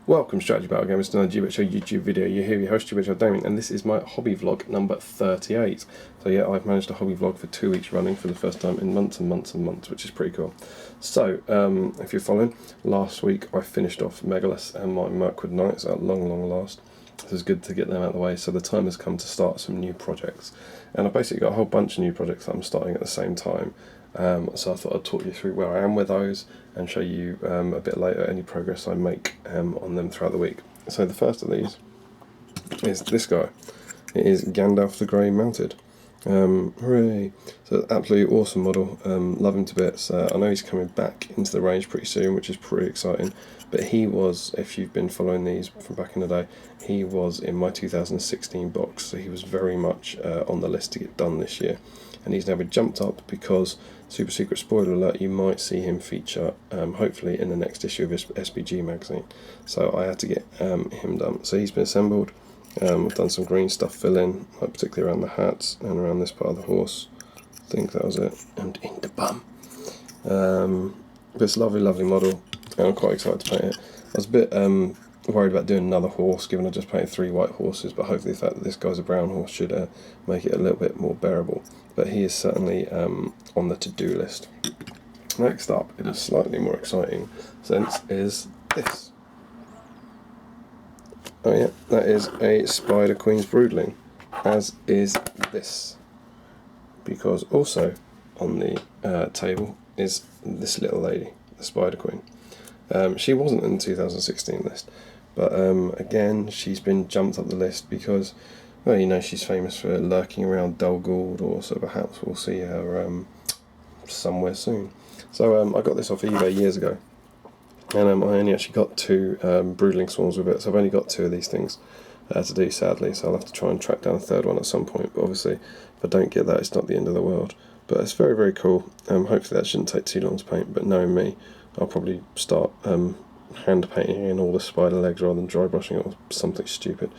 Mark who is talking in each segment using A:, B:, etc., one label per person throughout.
A: Welcome Strategy Battle Gamers to another GBHL YouTube video. You're here, your host GBHL Damian, and this is my hobby vlog number 38. So yeah, I've managed a hobby vlog for 2 weeks running for the first time in months and months and months, which is pretty cool. So, if you're following, last week I finished off Megalith and my Mirkwood Knights at long last. It was good to get them out of the way, so the time has come to start some new projects. And I've basically got a whole bunch of new projects that I'm starting at the same time. So I thought I'd talk you through where I am with those and show you a bit later any progress I make on them throughout the week. So the first of these is this guy. It is Gandalf the Grey mounted. Hooray! So absolutely awesome model. Love him to bits. I know he's coming back into the range pretty soon, which is pretty exciting. But he was, if you've been following these from back in the day, he was in my 2016 box. So he was very much on the list to get done this year. And he's now been jumped up because, super secret spoiler alert, you might see him feature hopefully in the next issue of his SBG magazine. So I had to get him done. So he's been assembled. I've done some green stuff fill-in, like particularly around the hats and around this part of the horse. I think that was it. And in the bum. This lovely model, and I'm quite excited to paint it. I was a bit worried about doing another horse, given I just painted 3 white horses, but hopefully the fact that this guy's a brown horse should make it a little bit more bearable. But he is certainly on the to-do list. Next up, in a slightly more exciting sense, is this. Oh yeah, that is a Spider Queen's Broodling, as is this. Because also on the table is this little lady, the Spider Queen. She wasn't in the 2016 list, but again, she's been jumped up the list because, well, you know, she's famous for lurking around Dol Guled, or so perhaps we'll see her somewhere soon. So I got this off eBay years ago, and I only actually got 2 Broodling Swarms with it, so I've only got 2 of these things to do, sadly, so I'll have to try and track down a 3rd one at some point, but obviously, if I don't get that, it's not the end of the world. But it's very cool. Hopefully that shouldn't take too long to paint, but knowing me, I'll probably start hand painting in all the spider legs rather than dry brushing it or something stupid,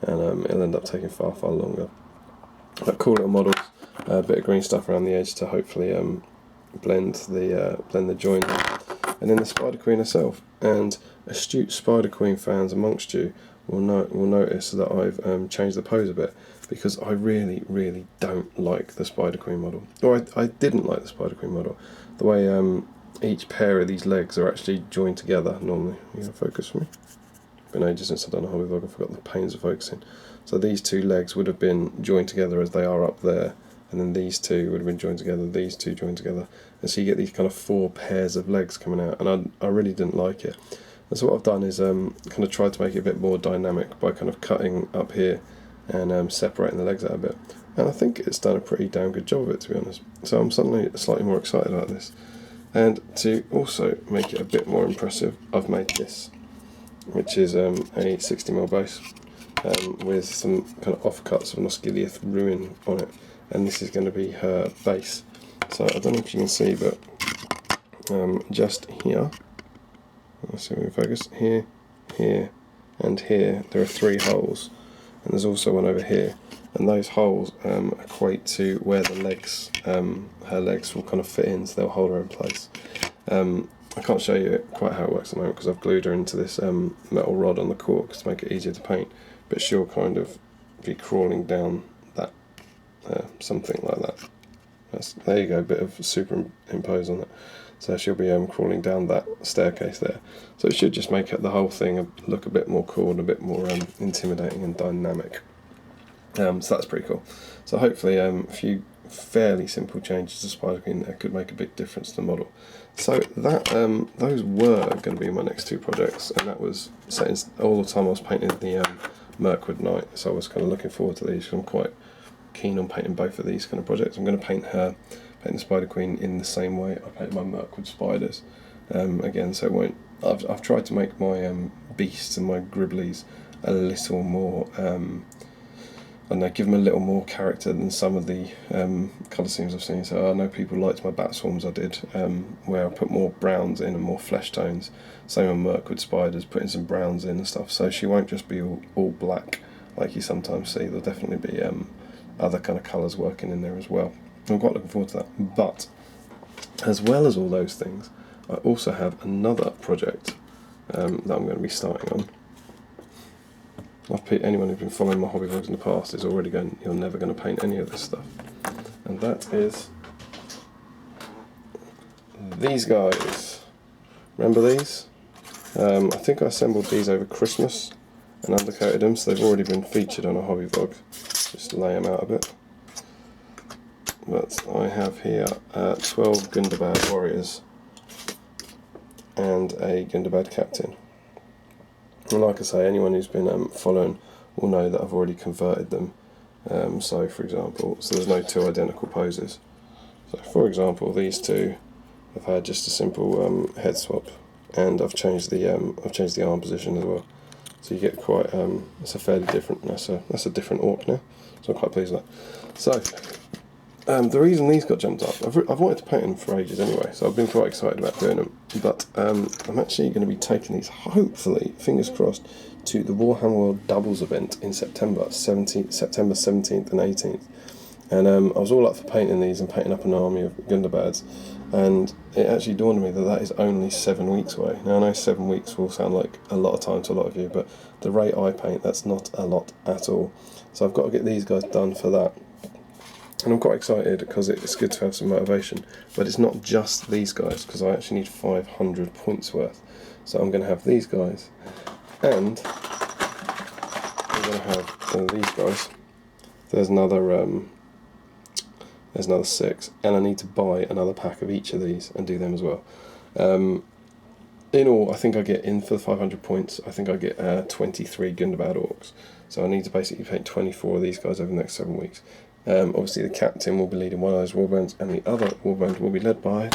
A: and it'll end up taking far longer. But cool little models, a bit of green stuff around the edge to hopefully blend the join, and then the Spider Queen herself. And astute Spider Queen fans amongst you will notice that I've changed the pose a bit, because I really don't like the Spider Queen model. Or I didn't like the Spider Queen model. The way each pair of these legs are actually joined together normally. You gonna focus for me? Been ages since I've done a hobby vlog, I forgot the pains of focusing. So these 2 legs would have been joined together as they are up there, and then these 2 would have been joined together, these 2 joined together. And so you get these kind of 4 pairs of legs coming out, and I really didn't like it. And so what I've done is kind of tried to make it a bit more dynamic by kind of cutting up here and separating the legs out a bit. And I think it's done a pretty damn good job of it, to be honest. So I'm suddenly slightly more excited about this. And to also make it a bit more impressive, I've made this, which is a 60mm base with some kind of offcuts of an Osgiliath ruin on it. And this is going to be her base. So I don't know if you can see, but just here, let's see if we can focus, here, and here, there are 3 holes. And there's also one over here. And those holes equate to where the legs, her legs will kind of fit in, so they'll hold her in place. I can't show you quite how it works at the moment because I've glued her into this metal rod on the corks to make it easier to paint, but she'll kind of be crawling down that, something like that. There you go, a bit of superimpose on it. So she'll be crawling down that staircase there. So it should just make the whole thing look a bit more cool and a bit more intimidating and dynamic. So that's pretty cool. So hopefully a few fairly simple changes to Spider Queen there could make a big difference to the model. So that those were going to be my next 2 projects, and that was all the time I was painting the Mirkwood Knight. So I was kind of looking forward to these, because I'm quite keen on painting both of these kind of projects. I'm going to paint the Spider Queen in the same way I paint my Mirkwood spiders. Again, so it won't. I've tried to make my beasts and my Gribblies a little more. I know, give them a little more character than some of the colour schemes I've seen. So I know people liked my Bat Swarms I did, where I put more browns in and more flesh tones. Same on Mirkwood spiders, putting some browns in and stuff. So she won't just be all black like you sometimes see. There'll definitely be other kind of colours working in there as well. I'm quite looking forward to that. But as well as all those things, I also have another project that I'm going to be starting on. Anyone who's been following my hobby vlogs in the past is already going, you're never going to paint any of this stuff. And that is these guys. Remember these? I think I assembled these over Christmas and undercoated them, so they've already been featured on a hobby vlog. Just lay them out a bit. But I have here 12 Gundabad warriors and a Gundabad captain. And like I say, anyone who's been following will know that I've already converted them. So for example, there's no two identical poses. So for example, these two have had just a simple head swap, and I've changed the arm position as well. So you get quite it's a fairly different. That's a different orc now. So I'm quite pleased with that. So the reason these got jumped up, I've wanted to paint them for ages anyway, so I've been quite excited about doing them. But I'm actually going to be taking these, hopefully, fingers crossed, to the Warhammer World doubles event in September 17th and 18th. And I was all up for painting these and painting up an army of Gundabads, and it actually dawned on me that that is only 7 weeks away. Now I know 7 weeks will sound like a lot of time to a lot of you, but the rate I paint, that's not a lot at all. So I've got to get these guys done for that. And I'm quite excited because it's good to have some motivation. But it's not just these guys, because I actually need 500 points worth. So I'm going to have these guys, and I'm going to have these guys. There's another 6, and I need to buy another pack of each of these and do them as well. In all, I think I get, in for the 500 points, I think I get 23 Gundabad Orcs. So I need to basically paint 24 of these guys over the next 7 weeks. Obviously the captain will be leading one of those warbands, and the other warband will be led by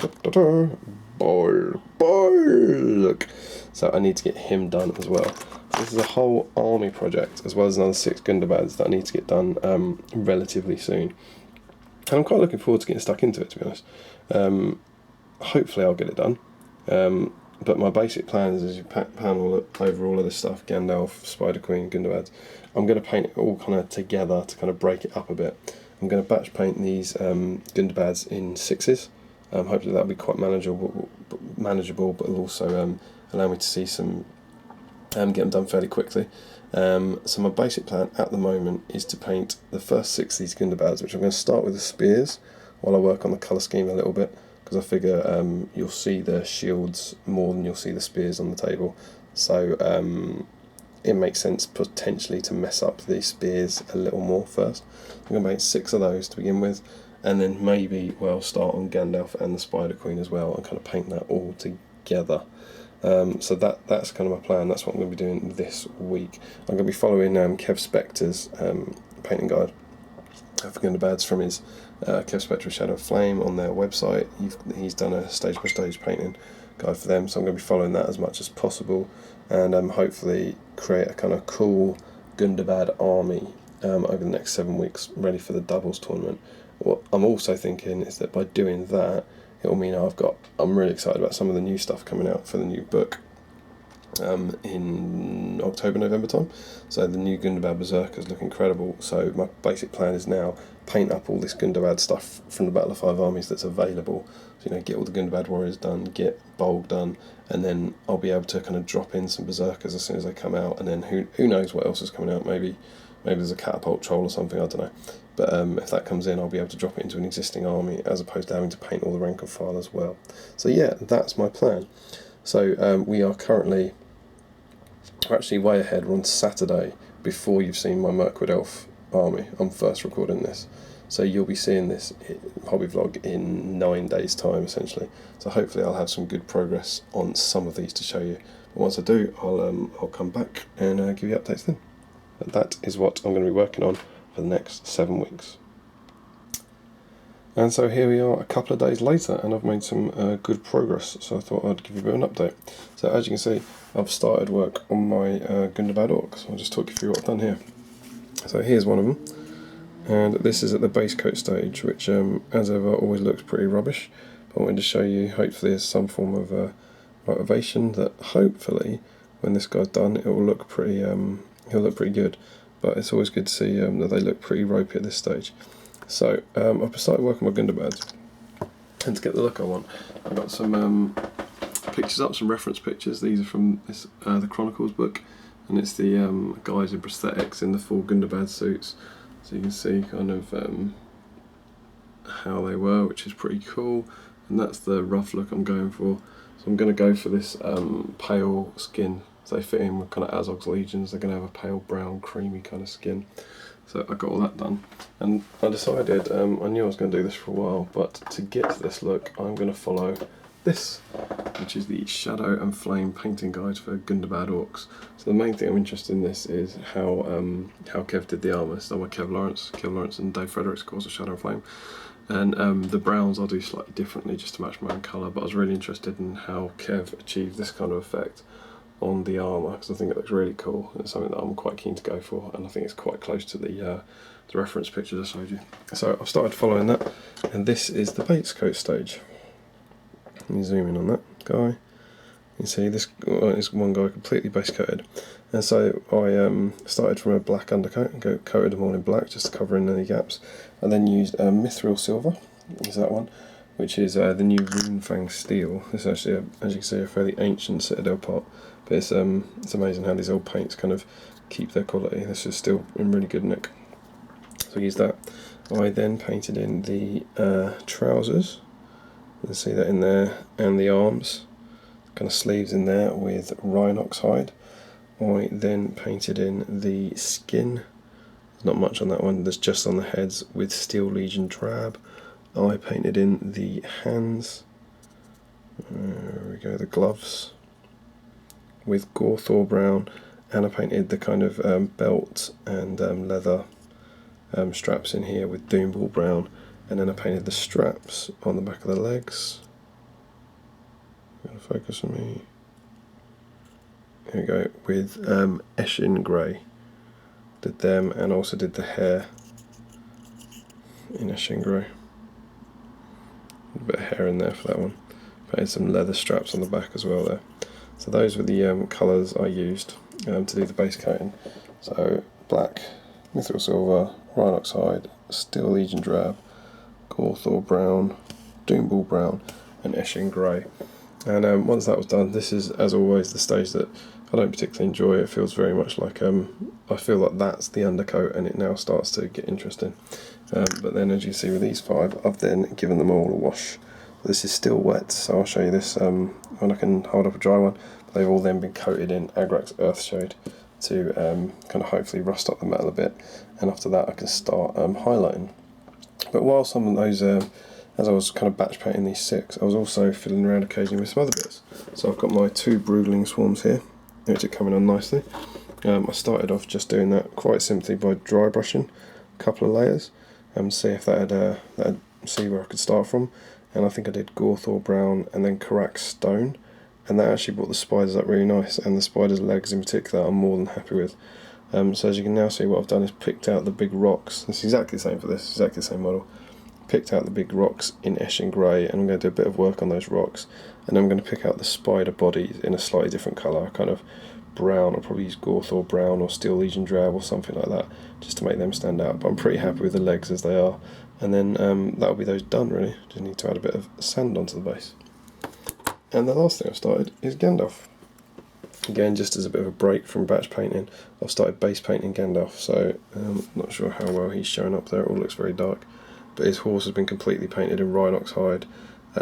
A: Bolk. So I need to get him done as well. So this is a whole army project, as well as another 6 Gundabads that I need to get done relatively soon. And I'm quite looking forward to getting stuck into it, to be honest. Hopefully I'll get it done. But my basic plan is, as you pan over all of this stuff, Gandalf, Spider Queen, Gundabad, I'm going to paint it all kind of together to kind of break it up a bit. I'm going to batch paint these Gundabads in 6s. Hopefully that'll be quite manageable, but it'll also allow me to see some, get them done fairly quickly. So my basic plan at the moment is to paint the first 6 of these Gundabads, which I'm going to start with the spears while I work on the colour scheme a little bit, because I figure you'll see the shields more than you'll see the spears on the table. So it makes sense potentially to mess up the spears a little more first. I'm going to make 6 of those to begin with, and then maybe start on Gandalf and the Spider Queen as well, and kind of paint that all together. So that's kind of my plan. That's what I'm going to be doing this week. I'm going to be following Kev Spector's painting guide for Gundabads from his Kev Spector Shadow of Flame on their website. He's done a stage by stage painting guide for them, so I'm going to be following that as much as possible, and hopefully create a kind of cool Gundabad army over the next 7 weeks, ready for the doubles tournament. What I'm also thinking is that by doing that, it will mean I'm really excited about some of the new stuff coming out for the new book in October, November time. So the new Gundabad Berserkers look incredible. So my basic plan is now paint up all this Gundabad stuff from the Battle of 5 Armies that's available. So, get all the Gundabad warriors done, get Bolg done, and then I'll be able to kind of drop in some Berserkers as soon as they come out. And then who knows what else is coming out? Maybe there's a catapult troll or something, I don't know. But if that comes in, I'll be able to drop it into an existing army, as opposed to having to paint all the rank and file as well. So yeah, that's my plan. So we are currently, we're actually way ahead. We're on Saturday before you've seen my Mirkwood Elf army. I'm first recording this. So you'll be seeing this hobby vlog in 9 days' time, essentially. So hopefully I'll have some good progress on some of these to show you. But once I do, I'll come back and give you updates then. But that is what I'm going to be working on for the next 7 weeks. And so here we are a couple of days later, and I've made some good progress, so I thought I'd give you a bit of an update. So as you can see, I've started work on my Gundabad Orcs. I'll just talk you through what I've done here. So here's one of them, and this is at the base coat stage, which as ever always looks pretty rubbish, but I wanted to show you, hopefully there's some form of motivation that hopefully when this guy's done it will look pretty, he'll look pretty good. But it's always good to see that they look pretty ropey at this stage. So I've started working with Gundabads, and to get the look I want, I've got some pictures up, some reference pictures. These are from this, the Chronicles book, and it's the guys in prosthetics in the full Gundabad suits, so you can see kind of how they were, which is pretty cool. And that's the rough look I'm going for. So I'm going to go for this pale skin. So they fit in with kind of Azog's legions. They're going to have a pale brown, creamy kind of skin. So I got all that done, and I decided, I knew I was going to do this for a while, but to get to this look I'm going to follow this, which is the Shadow and Flame painting guide for Gundabad Orcs. So the main thing I'm interested in this is how Kev did the armour. It's done by Kev Lawrence and Dave Fredericks, of course, of Shadow and Flame. And the browns I'll do slightly differently just to match my own colour, but I was really interested in how Kev achieved this kind of effect on the armour, because I think it looks really cool. It's something that I'm quite keen to go for, and I think it's quite close to the reference pictures I showed you. So I've started following that, and this is the base coat stage. Let me zoom in on that guy. You can see this is one guy completely base coated, and so I started from a black undercoat and coated them all in black just to cover in any gaps, and then used Mithril Silver, is that one, which is the new Runefang Steel. This is actually, as you can see, a fairly ancient Citadel pot, but it's amazing how these old paints kind of keep their quality. This is still in really good nick. So I used that. I then painted in the trousers, you can see that in there, and the arms, kind of sleeves in there with Rhinox hide. I then painted in the skin, there's not much on that one, there's just on the heads with Steel Legion drab. I painted in the hands, there we go, the gloves with Gorthor brown, and I painted the kind of belt and leather straps in here with Doomball brown, and then I painted the straps on the back of the legs. Gonna focus on me. Here we go, with Eshin grey. Did them, and also did the hair in Eshin grey. A bit of hair in there for that one. Painted some leather straps on the back as well there. So those were the colours I used to do the base coating. So black, Mithril Silver, Rhinox hide, Steel Legion drab, Gorthor brown, Doomball brown, and Eshin grey. And once that was done, this is, as always, the stage that I don't particularly enjoy. It feels very much like I feel like that's the undercoat, and it now starts to get interesting. But then, as you see with these 5, I've then given them all a wash. This is still wet, so I'll show you this when I can hold up a dry one. But they've all then been coated in Agrax Earthshade to kind of hopefully rust up the metal a bit, and after that I can start highlighting. But while some of those, as I was kind of batch painting these 6, I was also fiddling around occasionally with some other bits. So I've got my 2 Broodling Swarms here, which are coming on nicely. I started off just doing that quite simply by dry brushing a couple of layers, and see if that'd see where I could start from. And I think I did Gorthor brown and then Karak stone, and that actually brought the spiders up really nice, and the spiders' legs in particular I'm more than happy with. So as you can now see, what I've done is picked out the big rocks. It's exactly the same for this, exactly the same model. Picked out the big rocks in Eshin grey, and I'm going to do a bit of work on those rocks, and then I'm going to pick out the spider bodies in a slightly different colour, kind of brown. I'll probably use Gorthor brown or Steel Legion drab or something like that, just to make them stand out. But I'm pretty happy with the legs as they are, and then that'll be those done really. Just need to add a bit of sand onto the base. And the last thing I've started is Gandalf. Again, just as a bit of a break from batch painting, I've started base painting Gandalf, so not sure how well he's showing up there. It all looks very dark, but his horse has been completely painted in Rhinox hide,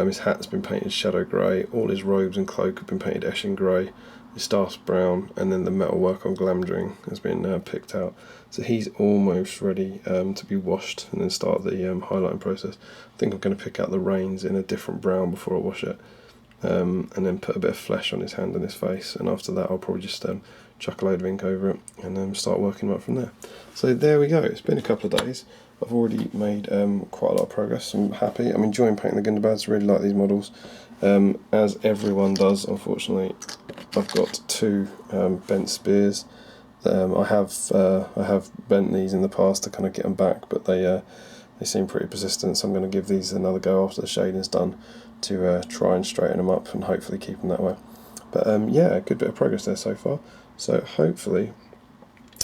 A: his hat's been painted shadow grey, all his robes and cloak have been painted Eshin grey, his staff's brown, and then the metalwork on Glamdring has been picked out. So he's almost ready to be washed and then start the highlighting process. I think I'm going to pick out the reins in a different brown before I wash it, and then put a bit of flesh on his hand and his face, and after that I'll probably just chuck a load of ink over it and then start working up from there. So there we go, it's been a couple of days. I've already made quite a lot of progress. I'm happy. I'm enjoying painting the Gundabads. Really like these models, as everyone does. Unfortunately, I've got 2 bent spears. I have bent these in the past to kind of get them back, but they seem pretty persistent. So I'm going to give these another go after the shading's done to try and straighten them up and hopefully keep them that way. But yeah, a good bit of progress there so far. So hopefully,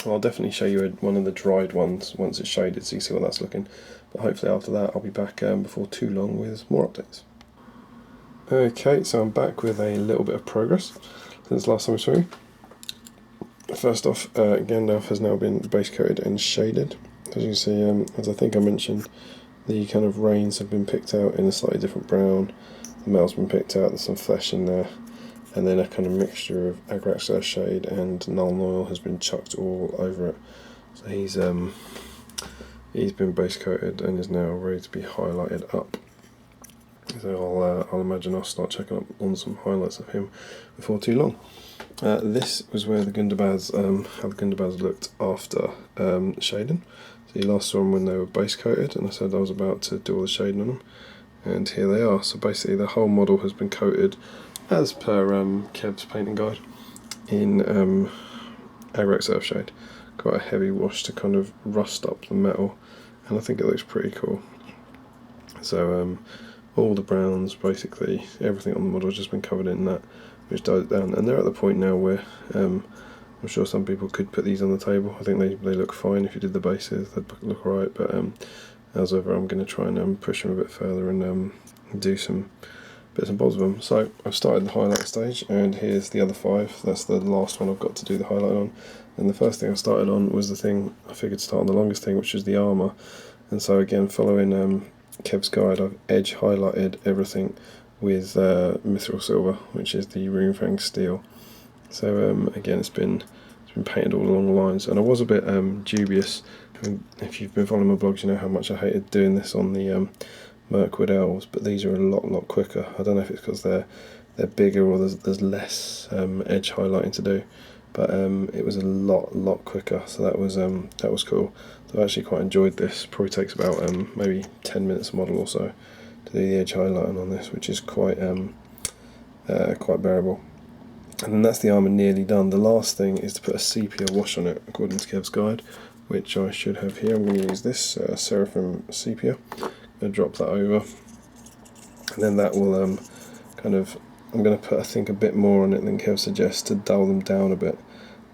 A: I'll definitely show you one of the dried ones once it's shaded, so you see what that's looking. But hopefully after that I'll be back before too long with more updates. Okay, so I'm back with a little bit of progress since last time I saw you. First off, Gandalf has now been base coated and shaded. As you can see, as I think I mentioned, the kind of reins have been picked out in a slightly different brown. The metal's been picked out, there's some flesh in there, and then a kind of mixture of Agrax shade and Nuln oil has been chucked all over it. So he's been base coated and is now ready to be highlighted up. So I'll imagine I'll start checking up on some highlights of him before too long. This was where the Gundabads, how the Gundabads looked after shading. So you last saw them when they were base coated, and I said I was about to do all the shading on them, and here they are. So basically the whole model has been coated as per Kev's painting guide in Agrax Earthshade. Quite a heavy wash to kind of rust up the metal, and I think it looks pretty cool. So all the browns, basically everything on the model has just been covered in that, which dies down, and they're at the point now where I'm sure some people could put these on the table. I think they look fine if you did the bases, they'd look alright, but as ever I'm going to try and push them a bit further and do some bits and bobs with them. So I've started the highlight stage, and here's the other 5. That's the last one I've got to do the highlight on, and the first thing I started on was the thing I figured to start on the longest thing, which is the armour. And so again, following Kev's guide, I've edge highlighted everything with mithril silver, which is the runefang steel. So again, it's been painted all along the lines, and I was a bit dubious. I mean, if you've been following my blogs, you know how much I hated doing this on the Mirkwood elves, but these are a lot quicker. I don't know if it's because they're bigger or there's less edge highlighting to do, but it was a lot quicker. So that was cool. So I actually quite enjoyed this. Probably takes about maybe 10 minutes a model or so to do the edge highlighting on this, which is quite bearable. And then that's the armour nearly done. The last thing is to put a sepia wash on it, according to Kev's guide, which I should have here. I'm going to use this Seraphim sepia. I'm going to drop that over, and then that will I'm going to put, I think, a bit more on it than Kev suggests to dull them down a bit.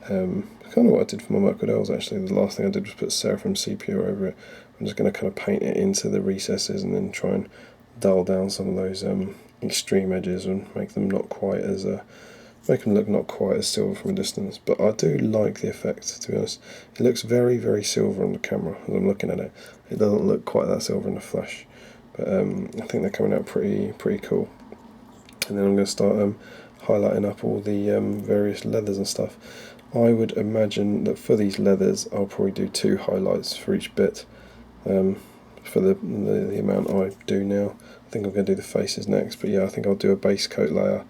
A: Kind of what I did for my Mirkwood elves actually. The last thing I did was put Seraphim sepia over it. I'm just going to kind of paint it into the recesses and then try and dull down some of those extreme edges and make them not quite as make them look not quite as silver from a distance. But I do like the effect, to be honest. It looks very silver on the camera as I'm looking at it. It doesn't look quite that silver in the flesh, but I think they're coming out pretty cool. And then I'm going to start highlighting up all the various leathers and stuff. I would imagine that for these leathers I'll probably do 2 highlights for each bit for the amount I do now. I think I'm going to do the faces next, but yeah, I think I'll do a base coat layer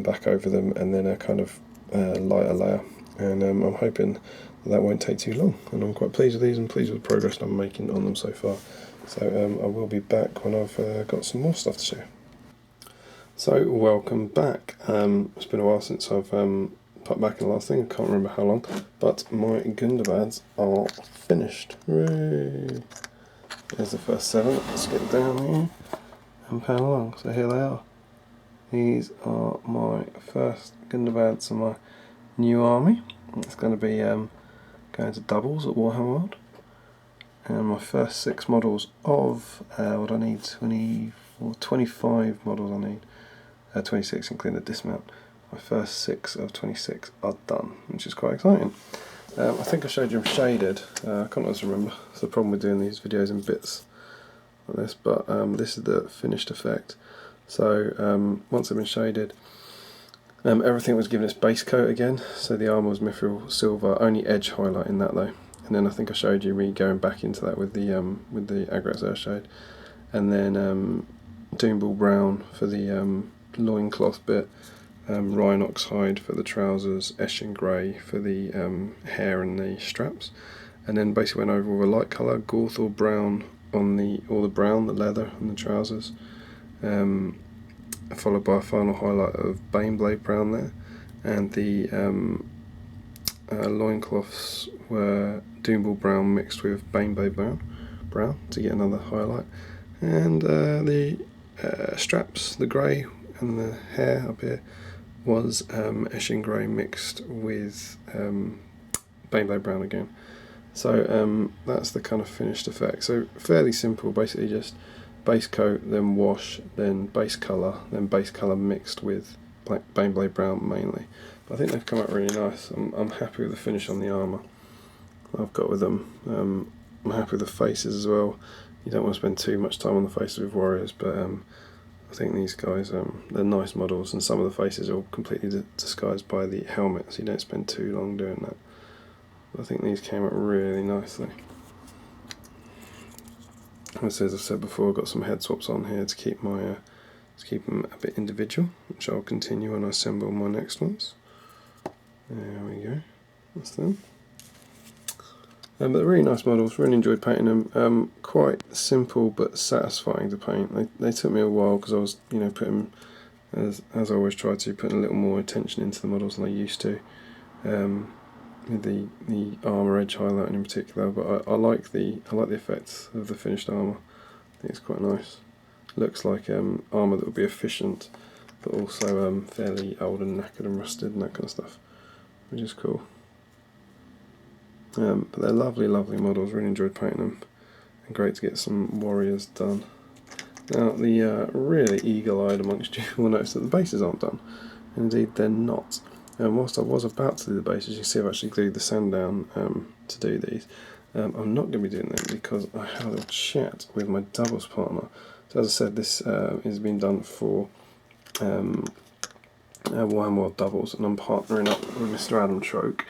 A: back over them, and then a kind of lighter layer, and I'm hoping that won't take too long, and I'm quite pleased with these and pleased with the progress I'm making on them so far. So I will be back when I've got some more stuff to show. So welcome back. It's been a while since I've put back in the last thing, I can't remember how long, but my Gundabads are finished. Hooray! There's the first 7, let's get down here and pan along. So here they are. These are my first Gundabads of my new army. It's going to be going to doubles at Warhammer World. And my first 6 models of, what I need, 25 models I need. 26 including the dismount. My first 6 of 26 are done, which is quite exciting. I think I showed you them shaded. I can't always remember. It's the problem with doing these videos in bits like this, but this is the finished effect. So once they've been shaded, everything was given its base coat again. So the armour was mithril silver, only edge highlighting that though. And then I think I showed you me going back into that with the Agrax Earthshade, and then Doomball brown for the loincloth bit, Rhinox hide for the trousers, Eshin grey for the hair and the straps, and then basically went over with a light colour, Gawthor brown on the leather and the trousers, followed by a final highlight of Baneblade brown there, and the loincloths were Doomball brown mixed with Baneblade brown to get another highlight, and the straps, the grey, and the hair up here was Eshin grey mixed with Baneblade brown again. So that's the kind of finished effect. So fairly simple, basically just base coat, then wash, then base colour, mixed with black Baneblade brown mainly. But I think they've come out really nice. I'm happy with the finish on the armour I've got with them. I'm happy with the faces as well. You don't want to spend too much time on the faces with warriors, but I think these guys, they're nice models, and some of the faces are completely disguised by the helmet, so you don't spend too long doing that. But I think these came out really nicely. As I've said before, I've got some head swaps on here to keep them a bit individual, which I'll continue when I assemble my next ones. There we go, that's them. But they're really nice models, really enjoyed painting them. Quite simple but satisfying to paint. They took me a while because I was, putting, as I always try to, putting a little more attention into the models than I used to. With the armour edge highlighting in particular, but I like the effects of the finished armour. I think it's quite nice. Looks like armour that would be efficient, but also fairly old and knackered and rusted and that kind of stuff, which is cool. But they're lovely, lovely models. Really enjoyed painting them, and great to get some warriors done. Now, the really eagle-eyed amongst you will notice that the bases aren't done. Indeed, they're not. And whilst I was about to do the bases, you can see I've actually glued the sand down to do these. I'm not going to be doing them because I had a little chat with my doubles partner. So as I said, this is being done for Warhammer World doubles, and I'm partnering up with Mr. Adam Troke,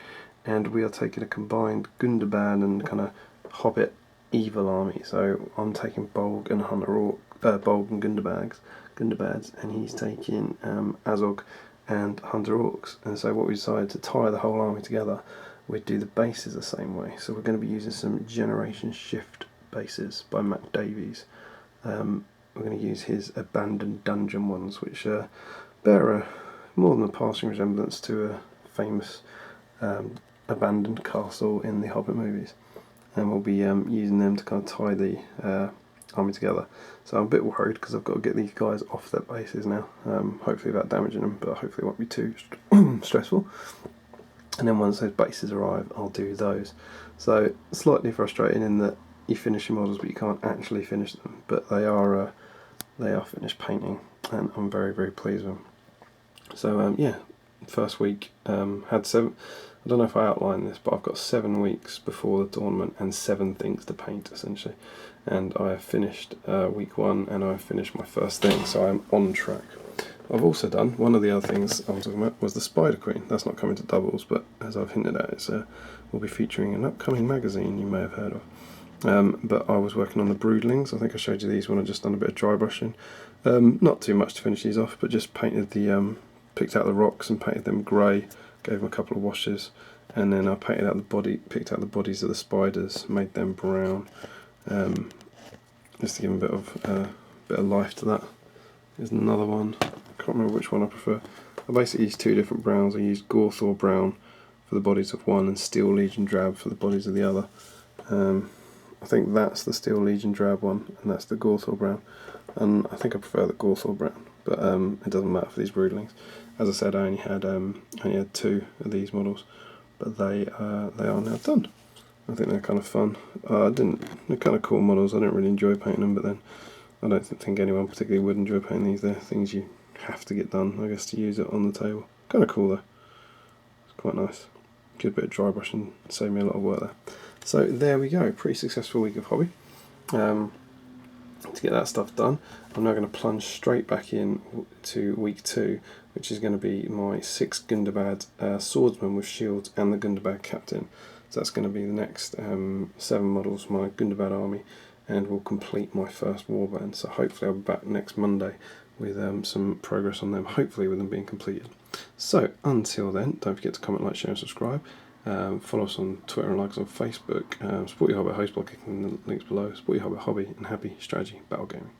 A: and we are taking a combined Gundabad and kind of Hobbit evil army. So I'm taking Bolg and Bolg and Gundabads, and he's taking Azog and Hunter Orcs. And so what we decided to tie the whole army together, we'd do the bases the same way. So we're going to be using some Generation Shift bases by Matt Davies. We're going to use his abandoned dungeon ones, which bear more than a passing resemblance to a famous abandoned castle in the Hobbit movies. And we'll be using them to kind of tie the army together. So I'm a bit worried because I've got to get these guys off their bases now, hopefully without damaging them, but hopefully it won't be too stressful. And then once those bases arrive, I'll do those. So slightly frustrating in that you finish your models but you can't actually finish them, but they are finished painting, and I'm very, very pleased with them. So yeah, first week had 7. I don't know if I outlined this, but I've got 7 weeks before the tournament and 7 things to paint essentially. And I have finished week 1, and I've finished my first thing, so I'm on track. I've also done, one of the other things I was talking about was the Spider Queen. That's not coming to doubles, but as I've hinted at, it's will be featuring an upcoming magazine you may have heard of. But I was working on the broodlings. I think I showed you these when I just done a bit of dry brushing. Not too much to finish these off, but just painted picked out the rocks and painted them grey, gave them a couple of washes, and then I picked out the bodies of the spiders, made them brown, just to give them a bit of life to that. Here's another one. I can't remember which one I prefer. I basically used 2 different browns. I used Gorthor brown for the bodies of one and Steel Legion drab for the bodies of the other. I think that's the Steel Legion drab one, and that's the Gorthor brown. And I think I prefer the Gorthor brown, but it doesn't matter for these broodlings. As I said, I only had 2 of these models, but they are now done. I think they're kind of fun. They're kind of cool models. I didn't really enjoy painting them, but then I don't think anyone particularly would enjoy painting these. They're things you have to get done, I guess, to use it on the table. Kind of cool though. It's quite nice. Good bit of dry brushing, saved me a lot of work there. So there we go. Pretty successful week of hobby. To get that stuff done, I'm now going to plunge straight back in to week 2, which is going to be my 6 Gundabad swordsman with shields and the Gundabad captain. So that's going to be the next 7 models, my Gundabad army, and will complete my first warband. So hopefully I'll be back next Monday with some progress on them, hopefully with them being completed. So until then, don't forget to comment, like, share and subscribe. Follow us on Twitter and like us on Facebook. Support your hobby host by clicking the links below. Support your hobby and happy strategy battle gaming.